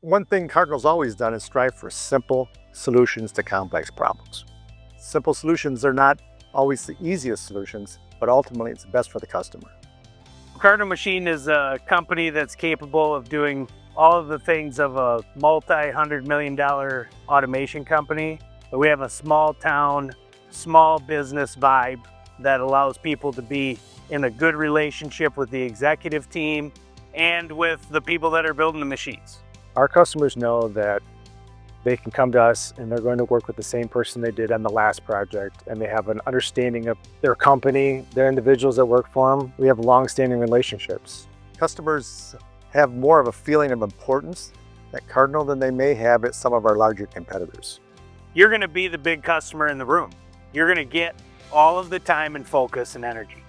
One thing Cardinal's always done is strive for simple solutions to complex problems. Simple solutions are not always the easiest solutions, but ultimately it's best for the customer. Cardinal Machine is a company that's capable of doing all of the things of a multi-$100 million automation company. But we have a small town, small business vibe that allows people to be in a good relationship with the executive team and with the people that are building the machines. Our customers know that they can come to us and they're going to work with the same person they did on the last project, and they have an understanding of their company, their individuals that work for them. We have long-standing relationships. Customers have more of a feeling of importance at Cardinal than they may have at some of our larger competitors. You're going to be the big customer in the room. You're going to get all of the time and focus and energy.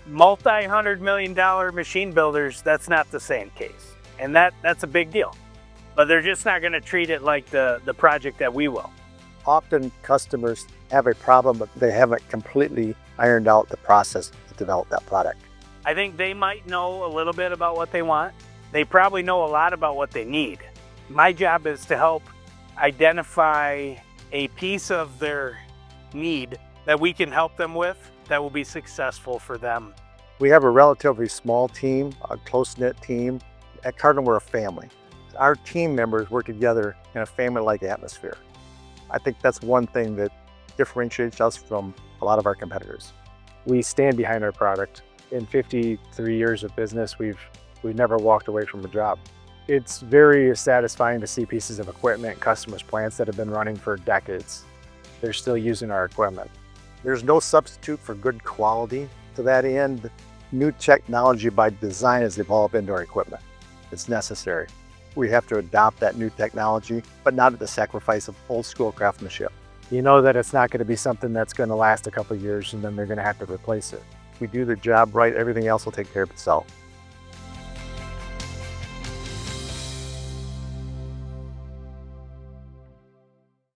Multi-$100 million machine builders, that's not the same case. And that's a big deal. But they're just not going to treat it like the project that we will. Often customers have a problem, but they haven't completely ironed out the process to develop that product. I think they might know a little bit about what they want. They probably know a lot about what they need. My job is to help identify a piece of their need that we can help them with that will be successful for them. We have a relatively small team, a close-knit team. At Cardinal, we're a family. Our team members work together in a family-like atmosphere. I think that's one thing that differentiates us from a lot of our competitors. We stand behind our product. In 53 years of business, we've never walked away from a job. It's very satisfying to see pieces of equipment in customers' plants that have been running for decades. They're still using our equipment. There's no substitute for good quality. To that end, new technology by design has evolved into our equipment. It's necessary. We have to adopt that new technology, but not at the sacrifice of old school craftsmanship. You know that it's not going to be something that's going to last a couple of years and then they're going to have to replace it. If we do the job right, everything else will take care of itself.